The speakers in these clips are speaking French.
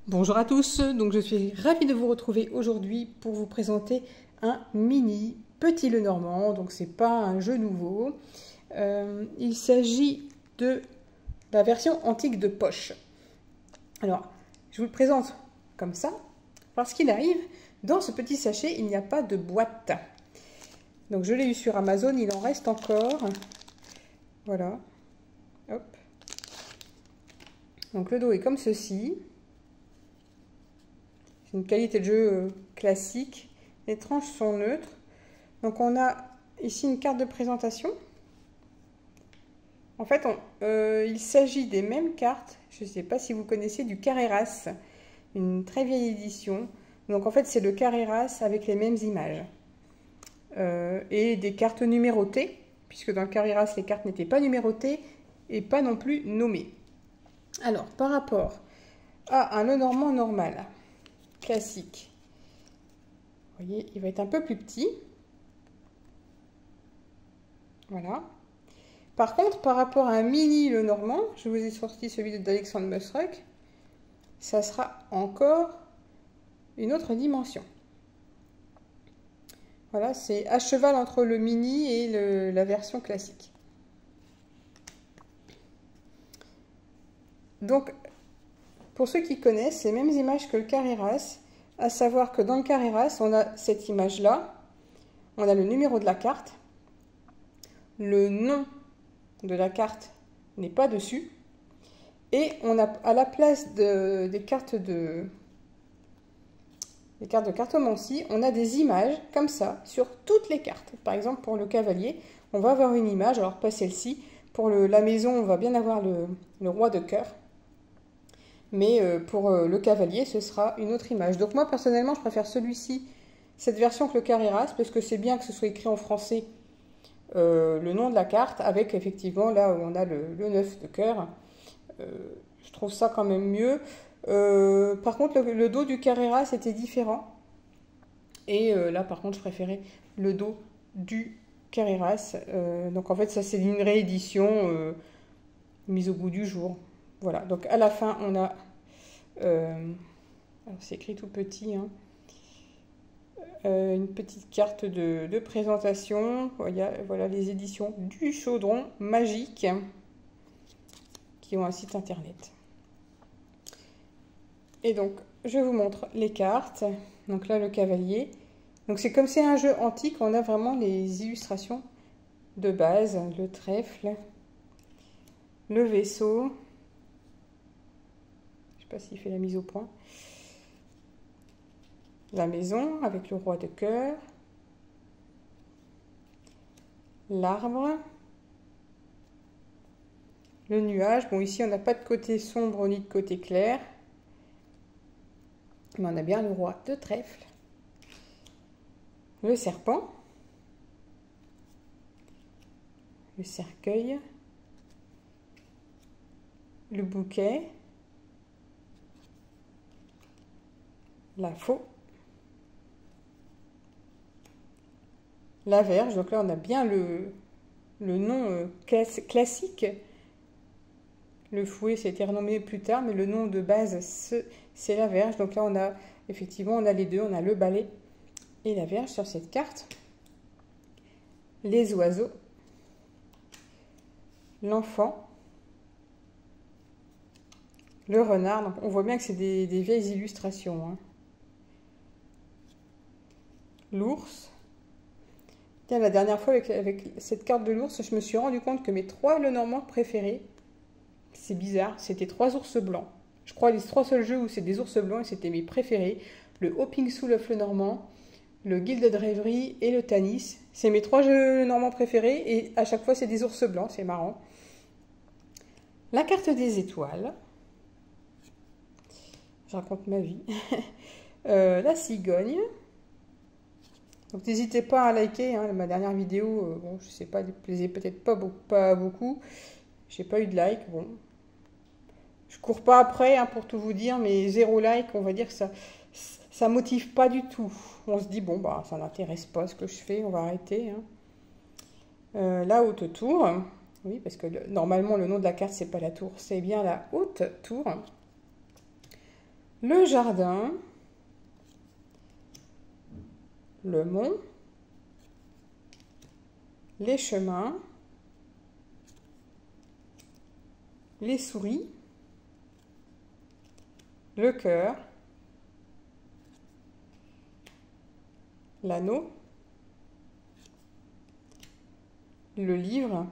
Bonjour à tous, donc je suis ravie de vous retrouver aujourd'hui pour vous présenter un mini Petit Lenormand, donc c'est pas un jeu nouveau. Il s'agit de la version antique de poche. Alors, je vous le présente comme ça, parce qu'il arrive, dans ce petit sachet, il n'y a pas de boîte. Donc je l'ai eu sur Amazon, il en reste encore. Voilà. Hop. Donc le dos est comme ceci. Une qualité de jeu classique. Les tranches sont neutres. Donc on a ici une carte de présentation. En fait, il s'agit des mêmes cartes. Je ne sais pas si vous connaissez du Carreras, une très vieille édition. Donc en fait, c'est le Carreras avec les mêmes images. Et des cartes numérotées, puisque dans le Carreras, les cartes n'étaient pas numérotées et pas non plus nommées. Alors, par rapport à un Lenormand normal, classique. Vous voyez, il va être un peu plus petit. Voilà. Par contre, par rapport à un mini Lenormand, je vous ai sorti celui d'Alexandre Mosruck, ça sera encore une autre dimension. Voilà, c'est à cheval entre le mini et la version classique. Donc, pour ceux qui connaissent, c'est les mêmes images que le Carreras, à savoir que dans le Carreras, on a cette image-là, on a le numéro de la carte, le nom de la carte n'est pas dessus, et on a à la place des cartes de cartomancie, on a des images comme ça sur toutes les cartes. Par exemple, pour le cavalier, on va avoir une image, alors pas celle-ci. Pour la maison, on va bien avoir le roi de cœur. Mais pour le cavalier, ce sera une autre image. Donc moi, personnellement, je préfère celui-ci, cette version que le Carreras, parce que c'est bien que ce soit écrit en français le nom de la carte, avec effectivement là où on a le 9 de cœur. Je trouve ça quand même mieux. Par contre, le dos du Carreras était différent. Et là, par contre, je préférais le dos du Carreras. Donc en fait, ça c'est une réédition mise au goût du jour. Voilà, donc à la fin, on a, c'est écrit tout petit, hein, une petite carte de présentation. Voilà les éditions du Chaudron Magique qui ont un site internet. Et donc, je vous montre les cartes. Donc là, le cavalier. Donc c'est comme c'est un jeu antique, on a vraiment les illustrations de base. Le trèfle, le vaisseau. Je ne sais pas s'il fait la mise au point. La maison avec le roi de cœur. L'arbre. Le nuage. Bon, ici, on n'a pas de côté sombre ni de côté clair. Mais on a bien le roi de trèfle. Le serpent. Le cercueil. Le bouquet. La faux. La verge. Donc là, on a bien le nom classique. Le fouet, c'était renommé plus tard, mais le nom de base, c'est la verge. Donc là, on a effectivement, on a les deux. On a le balai et la verge sur cette carte. Les oiseaux. L'enfant. Le renard. Donc on voit bien que c'est des vieilles illustrations, hein. L'ours. Tiens, la dernière fois, avec cette carte de l'ours, je me suis rendu compte que mes 3 Lenormand préférés, c'est bizarre, c'était 3 ours blancs. Je crois les 3 seuls jeux où c'est des ours blancs et c'était mes préférés. Le Hopping Sous le Lenormand, le Gilded Reverie et le Tanis. C'est mes 3 jeux Lenormand préférés et à chaque fois c'est des ours blancs, c'est marrant. La carte des étoiles. Je raconte ma vie. La cigogne. Donc n'hésitez pas à liker, hein, ma dernière vidéo, bon, je sais pas, il plaisait peut-être pas beaucoup. J'ai pas eu de like, bon. Je cours pas après, hein, pour tout vous dire, mais 0 like, on va dire que ça motive pas du tout. On se dit, bon, bah, ça n'intéresse pas ce que je fais, on va arrêter, hein. La haute tour, oui, parce que normalement, le nom de la carte, c'est pas la tour, c'est bien la haute tour. le jardin, le mont, les chemins, les souris, le cœur, l'anneau, le livre,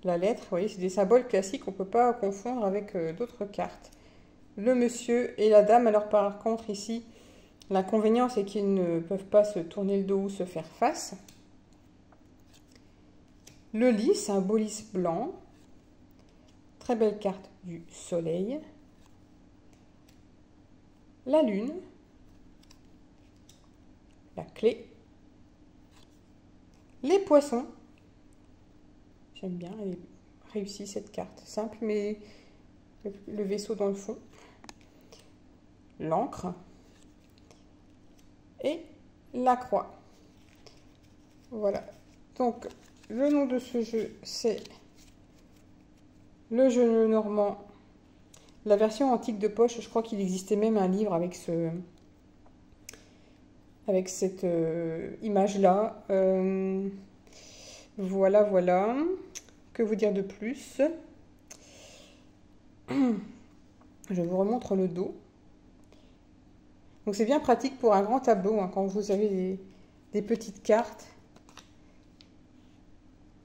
la lettre. Vous voyez, c'est des symboles classiques, on ne peut pas confondre avec d'autres cartes. Le monsieur et la dame, alors par contre ici, l'inconvénient c'est qu'ils ne peuvent pas se tourner le dos ou se faire face. Le lys, c'est un beau lys blanc. Très belle carte du soleil. La lune. La clé. Les poissons. J'aime bien, elle est réussie cette carte. Simple, mais le vaisseau dans le fond. L'encre. Et la croix. Voilà. Donc, le nom de ce jeu, c'est le jeu normand. La version antique de poche, je crois qu'il existait même un livre avec cette image-là. Voilà, voilà. Que vous dire de plus? Je vous remontre le dos. Donc c'est bien pratique pour un grand tableau, hein, quand vous avez des petites cartes.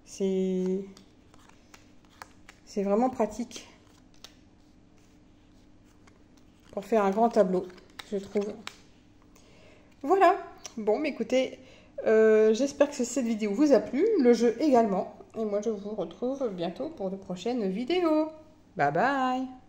C'est vraiment pratique pour faire un grand tableau, je trouve. Voilà. Bon, mais écoutez, j'espère que cette vidéo vous a plu, le jeu également. Et moi, je vous retrouve bientôt pour de prochaines vidéos. Bye bye!